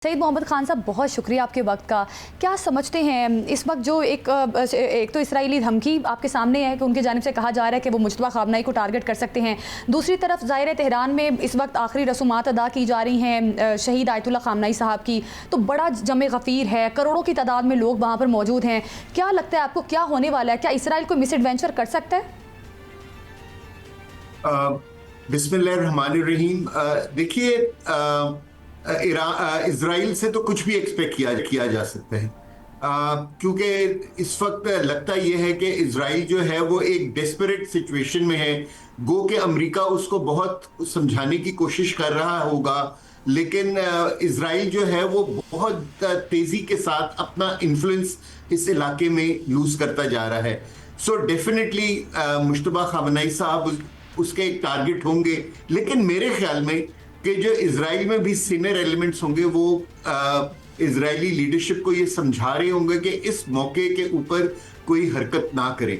सईद मोहम्मद खान साहब, बहुत शुक्रिया आपके वक्त का। क्या समझते हैं इस वक्त जो एक तो इसराइली धमकी आपके सामने है कि उनकी जानिब से कहा जा रहा है कि वो मुज्तबा खामनेई को टारगेट कर सकते हैं, दूसरी तरफ ज़ाहिर है तेहरान में इस वक्त आखिरी रसूमात अदा की जा रही हैं शहीद आयतुल्लाह खामनेई साहब की, तो बड़ा जमे गफ़ीर है, करोड़ों की तादाद में लोग वहाँ पर मौजूद हैं। क्या लगता है आपको, क्या होने वाला है? क्या इसराइल कोई मिस एडवेंचर कर सकता है? बिस्मिल्लाहिर्रहमानिर्रहीम। देखिए, इजराइल से तो कुछ भी एक्सपेक्ट किया जा सकता है, क्योंकि इस वक्त लगता यह है कि इजराइल जो है वो एक डेस्परेट सिचुएशन में है। गो के अमेरिका उसको बहुत समझाने की कोशिश कर रहा होगा, लेकिन इजराइल जो है वो बहुत तेजी के साथ अपना इन्फ्लुएंस इस इलाके में लूज करता जा रहा है। सो डेफिनेटली मुश्तबा खामनेई साहब उसके एक टारगेट होंगे, लेकिन मेरे ख्याल में कि जो इजराइल में भी सीनियर एलिमेंट्स होंगे वो इजरायली लीडरशिप को ये समझा रहे होंगे कि इस मौके के ऊपर कोई हरकत ना करें,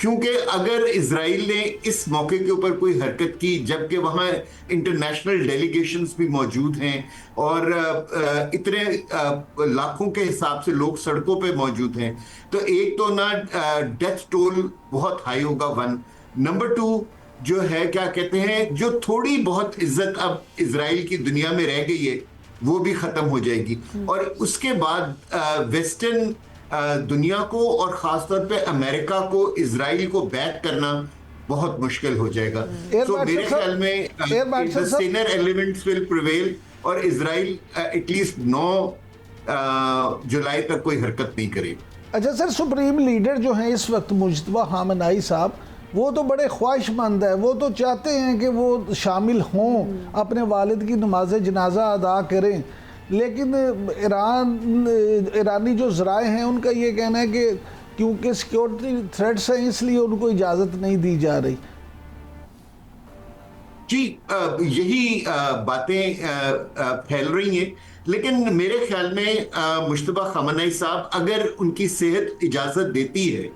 क्योंकि अगर इजराइल ने इस मौके के ऊपर कोई हरकत की जबकि वहाँ इंटरनेशनल डेलीगेशंस भी मौजूद हैं और इतने लाखों के हिसाब से लोग सड़कों पे मौजूद हैं, तो एक तो ना डेथ टोल बहुत हाई होगा, वन। नंबर टू जो है, क्या कहते हैं, जो थोड़ी बहुत इज्जत अब इजराइल की दुनिया में रह गई है वो भी खत्म हो जाएगी, और उसके बाद वेस्टर्न दुनिया को और खासतौर पे अमेरिका को इजराइल को बैक करना बहुत मुश्किल हो जाएगा। तो मेरे ख्याल में सीनियर एलिमेंट्स विल प्रिवेल और इजराइल एटलीस्ट 9 जुलाई तक कोई हरकत नहीं करेगा। अच्छा सर, सुप्रीम लीडर जो हैं इस वक्त मुज्तबा खामनेई साहब, वो तो बड़े ख्वाहिशमंद है, वो तो चाहते हैं कि वो शामिल हों, अपने वालिद की नमाज जनाजा अदा करें, लेकिन ईरानी जो ज़राए हैं उनका ये कहना है कि क्योंकि सिक्योरिटी थ्रेट्स हैं इसलिए उनको इजाज़त नहीं दी जा रही। जी, यही बातें फैल रही हैं, लेकिन मेरे ख्याल में मुश्तबा खामनेई साहब अगर उनकी सेहत इजाज़त देती है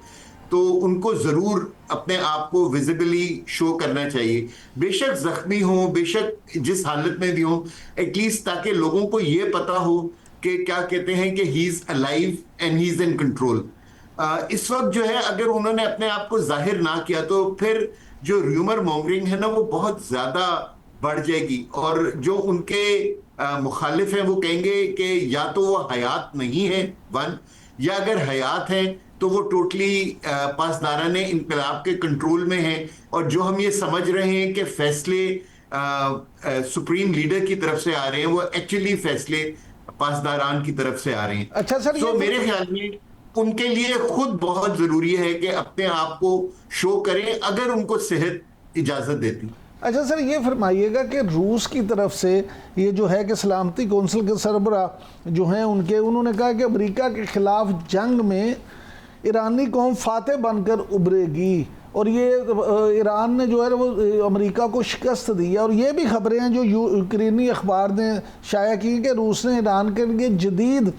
तो उनको ज़रूर अपने आप को विजिबली शो करना चाहिए, बेशक ज़ख्मी हो, बेशक जिस हालत में भी हो, एटलीस्ट ताकि लोगों को ये पता हो कि क्या कहते हैं कि he is alive and he is in control. इस वक्त जो है अगर उन्होंने अपने आप को जाहिर ना किया तो फिर जो र्यूमर मॉन्गरिंग है ना वो बहुत ज़्यादा बढ़ जाएगी, और जो उनके मुखालिफ हैं वो कहेंगे कि या तो वो हयात नहीं है, वन, या अगर हयात हैं तो वो टोटली पासदाराने इनकलाब के कंट्रोल में है, और जो हम ये समझ रहे हैं कि फैसले सुप्रीम लीडर की तरफ से आ रहे हैं वो एक्चुअली फैसले पासदारान की तरफ से आ रहे हैं। अच्छा सर, तो मेरे ख्याल में उनके लिए खुद बहुत जरूरी है कि अपने आप को शो करें अगर उनको सेहत इजाजत देती। अच्छा सर, ये फरमाइएगा कि रूस की तरफ से ये जो है कि सलामती कौंसिल के सरबरा जो हैं उन्होंने कहा कि अमेरिका के खिलाफ जंग में ईरानी कौम फातेह बनकर उभरेगी, और ये ईरान ने जो है वो अमेरिका को शिकस्त दी है। और ये भी खबरें हैं जो यूक्रेनी अखबार ने शाया की कि रूस ने ईरान के लिए जदीद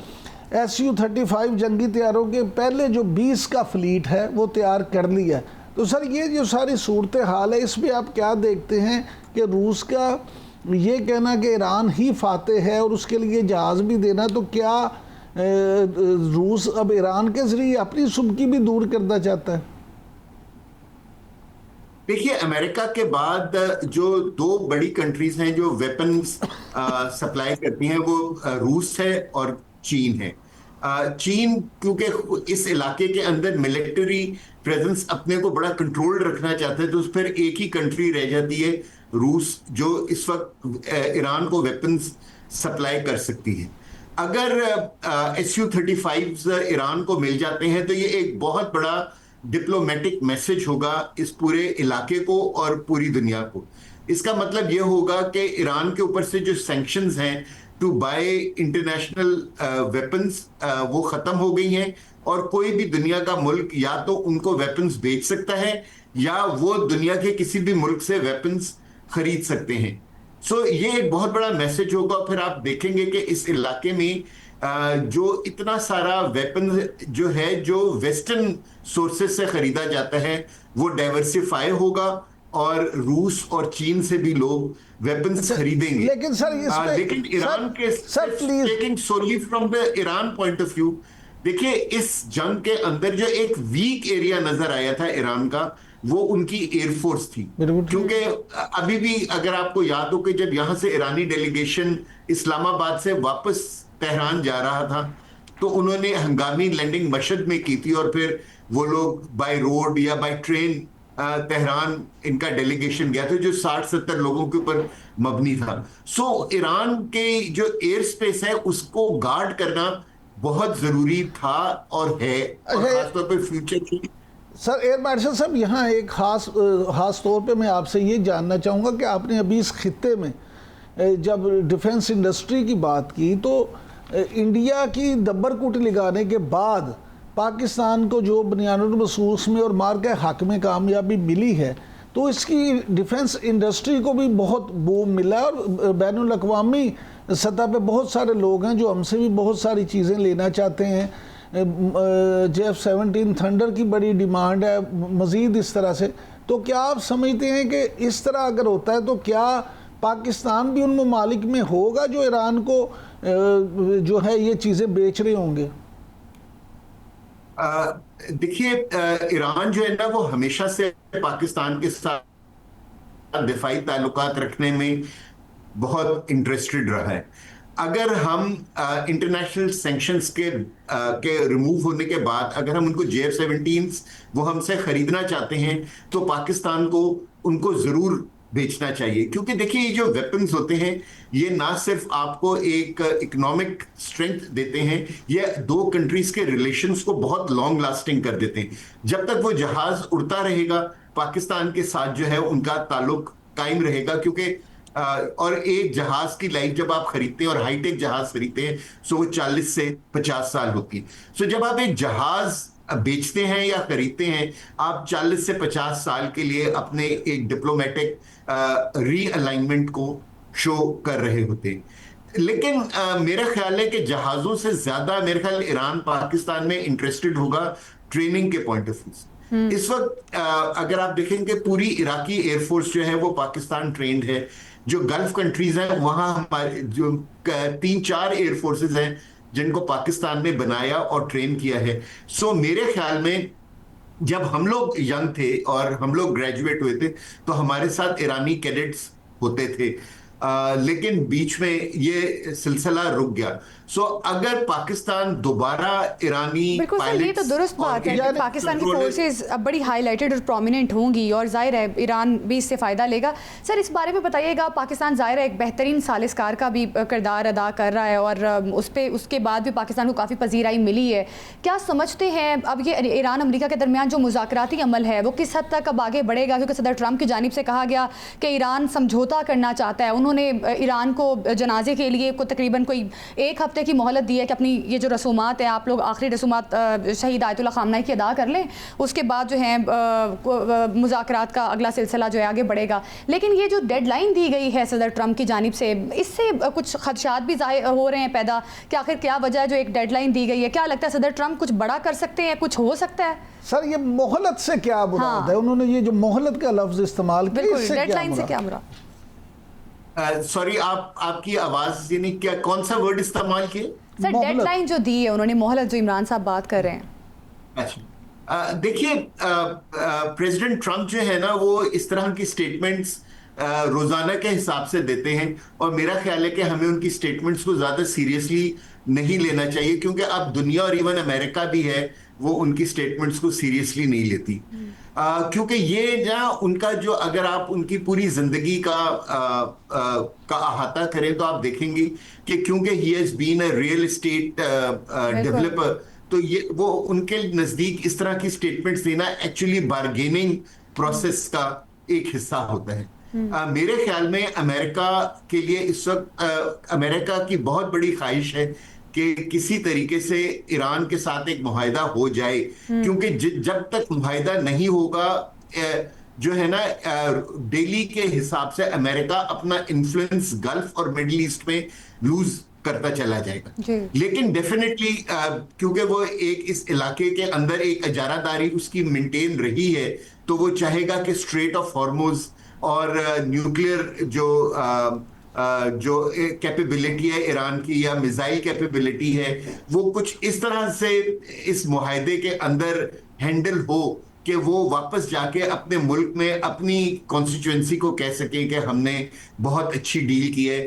Su-35 जंगी तैयारों के पहले जो 20 का फ्लीट है वो तैयार कर लिया है। तो सर, ये जो सारी सूरत हाल है इसमें आप क्या देखते हैं कि रूस का ये कहना कि ईरान ही फातेह है और उसके लिए जहाज़ भी देना, तो क्या रूस अब ईरान के जरिए अपनी सुबकी भी दूर करना चाहता है? देखिए, अमेरिका के बाद जो 2 बड़ी कंट्रीज हैं जो वेपन्स सप्लाई करती हैं वो रूस है और चीन है। चीन क्योंकि इस इलाके के अंदर मिलिट्री प्रेजेंस अपने को बड़ा कंट्रोल रखना चाहता है, तो फिर एक ही कंट्री रह जाती है रूस, जो इस वक्त ईरान को वेपन्स सप्लाई कर सकती है। अगर Su-35 ईरान को मिल जाते हैं तो ये एक बहुत बड़ा डिप्लोमेटिक मैसेज होगा इस पूरे इलाके को और पूरी दुनिया को। इसका मतलब ये होगा कि ईरान के ऊपर से जो सैंक्शंस हैं टू बाय इंटरनेशनल वेपन्स वो ख़त्म हो गई हैं, और कोई भी दुनिया का मुल्क या तो उनको वेपन्स बेच सकता है या वो दुनिया के किसी भी मुल्क से वेपन्स खरीद सकते हैं। सो ये एक बहुत बड़ा मैसेज होगा। फिर आप देखेंगे कि इस इलाके में जो इतना सारा वेपन जो है जो वेस्टर्न सोर्सेस से खरीदा जाता है वो डाइवर्सिफाई होगा, और रूस और चीन से भी लोग वेपन्स खरीदेंगे। लेकिन सर लेकिन ईरान के taking solely from the Iran point of view, देखिए इस जंग के अंदर जो एक वीक एरिया नजर आया था ईरान का, वो उनकी एयरफोर्स थी। क्योंकि अभी भी अगर आपको याद हो कि जब यहां से ईरानी डेलीगेशन इस्लामाबाद से वापस तेहरान जा रहा था, तो उन्होंने हंगामी लैंडिंग मशहद में की थी और फिर वो लोग बाय रोड या बाय ट्रेन तेहरान इनका डेलीगेशन गया था, जो 60-70 लोगों के ऊपर मबनी था। सो ईरान के जो एयर स्पेस है उसको गार्ड करना बहुत जरूरी था और है, और खासतौर पर फ्यूचर की। सर एयर मार्शल साहब, यहाँ एक खास तौर पे मैं आपसे ये जानना चाहूँगा कि आपने अभी इस खित्ते में जब डिफेंस इंडस्ट्री की बात की, तो इंडिया की दब्बरकुट लगाने के बाद पाकिस्तान को जो बुनियानुल मसूस में और मार के हक में कामयाबी मिली है, तो इसकी डिफेंस इंडस्ट्री को भी बहुत बूम मिला है और बैनुल अक़वामी सतह पे बहुत सारे लोग हैं जो हमसे भी बहुत सारी चीज़ें लेना चाहते हैं। F-17 थंडर की बड़ी डिमांड है, मज़ीद इस तरह से। तो क्या आप समझते हैं कि इस तरह अगर होता है तो क्या पाकिस्तान भी उन ममालिक में होगा जो ईरान को जो है ये चीज़ें बेच रहे होंगे? देखिए ईरान जो है ना, वो हमेशा से पाकिस्तान के साथ दिफाई ताल्लुकात रखने में बहुत इंटरेस्टेड रहा है। अगर हम इंटरनेशनल सैंक्शंस के रिमूव होने के बाद अगर हम उनको F-17 वो हमसे खरीदना चाहते हैं, तो पाकिस्तान को उनको जरूर बेचना चाहिए। क्योंकि देखिए ये जो वेपन्स होते हैं, ये ना सिर्फ आपको एक इकोनॉमिक स्ट्रेंथ देते हैं, ये दो कंट्रीज के रिलेशंस को बहुत लॉन्ग लास्टिंग कर देते हैं। जब तक वो जहाज उड़ता रहेगा, पाकिस्तान के साथ जो है उनका ताल्लुक कायम रहेगा। क्योंकि और एक जहाज की लाइफ जब आप खरीदते हैं और हाईटेक जहाज खरीदते हैं, सो वो 40 से 50 साल होती है। सो जब आप एक जहाज बेचते हैं या खरीदते हैं, आप 40 से 50 साल के लिए अपने एक डिप्लोमेटिक रीअलाइनमेंट को शो कर रहे होते हैं। लेकिन मेरा ख्याल है कि जहाजों से ज्यादा मेरे ख्याल ईरान पाकिस्तान में इंटरेस्टेड होगा ट्रेनिंग के पॉइंट ऑफ व्यू से। इस वक्त अगर आप देखेंगे पूरी इराकी एयरफोर्स जो है वो पाकिस्तान ट्रेंड है। जो गल्फ कंट्रीज हैं वहां हमारे जो 3-4 एयरफोर्सेज हैं जिनको पाकिस्तान ने बनाया और ट्रेन किया है। सो मेरे ख्याल में जब हम लोग यंग थे और हम लोग ग्रेजुएट हुए थे, तो हमारे साथ ईरानी कैडेट्स होते थे, लेकिन बीच में ये सिलसिला रुक गया। सो अगर पाकिस्तान दोबारा ईरानी बिल्कुल सर, ये तो दुरुस्त बात है कि पाकिस्तान की फोर्सेस अब बड़ी हाईलाइटेड और प्रोमिनेंट होंगी और जाहिर है ईरान भी इससे फ़ायदा लेगा। सर इस बारे में बताइएगा, पाकिस्तान जाहिर है एक बेहतरीन सालिसकार का भी किरदार अदा कर रहा है और उसके बाद भी पाकिस्तान को काफ़ी पजीराई मिली है। क्या समझते हैं अब ये ईरान अमेरिका के दरमियान जो मुज़ाकराती अमल है वो किस हद तक अब आगे बढ़ेगा? क्योंकि सदर ट्रंप की जानिब से कहा गया कि ईरान समझौता करना चाहता है। उन्होंने ईरान को जनाजे के लिए तकरीबन कोई 1 हफ्ते की मोहलत दी है कि अपनी ये जो रसूमात है, आप लोग आखिरी रसूमात शहीद आयतुल्लाह खामनाई की अदा कर लें, उसके बाद जो है मुज़ाकरात का अगला सिलसिला जो है आगे बढ़ेगा। लेकिन ये जो डेडलाइन दी गई है सदर ट्रंप की जानिब से, इससे कुछ खदशात भी हो रहे हैं पैदा कि आखिर क्या वजह है जो एक डेडलाइन दी गई है? क्या लगता है सदर ट्रंप कुछ बड़ा कर सकते हैं, कुछ हो सकता है? सर ये मोहलत से क्या मुराद है? उन्होंने ये जो मोहलत का लफ्ज इस्तेमाल किया, डेडलाइन से क्या मुराद? सॉरी, आपकी आवाज यानी क्या, कौन सा वर्ड इस्तेमाल किए? सर डेडलाइन जो दी है उन्होंने, मोहलत जो इमरान साहब बात कर रहे हैं। अच्छा, देखिए प्रेसिडेंट ट्रंप जो है ना, वो इस तरह की स्टेटमेंट्स रोजाना के हिसाब से देते हैं और मेरा ख्याल है कि हमें उनकी स्टेटमेंट्स को ज्यादा सीरियसली नहीं लेना चाहिए। क्योंकि अब दुनिया और इवन अमेरिका भी है, वो उनकी स्टेटमेंट्स को सीरियसली नहीं लेती। क्योंकि ये ना उनका जो, अगर आप उनकी पूरी जिंदगी का अहाता करें तो आप देखेंगे कि क्योंकि he has been a real estate developer, तो ये वो उनके नजदीक इस तरह की स्टेटमेंट्स देना एक्चुअली बार्गेनिंग प्रोसेस का एक हिस्सा होता है। मेरे ख्याल में अमेरिका के लिए इस वक्त अमेरिका की बहुत बड़ी ख्वाहिश है कि किसी तरीके से ईरान के साथ एक मुआहिदा हो जाए। क्योंकि जब तक मुआहिदा नहीं होगा, जो है ना, डेली के हिसाब से अमेरिका अपना इन्फ्लुएंस गल्फ और मिडिल ईस्ट में लूज करता चला जाएगा। जी। लेकिन डेफिनेटली क्योंकि वो एक इस इलाके के अंदर एक इजारादारी उसकी मेंटेन रही है, तो वो चाहेगा कि स्ट्रेट ऑफ हॉर्मुज और न्यूक्लियर जो कैपेबिलिटी है ईरान की या मिसाइल कैपेबिलिटी है, वो कुछ इस तरह से इस मुआहदे के अंदर हैंडल हो कि वो वापस जाके अपने मुल्क में अपनी कॉन्स्टिट्यूएंसी को कह सके कि हमने बहुत अच्छी डील की है।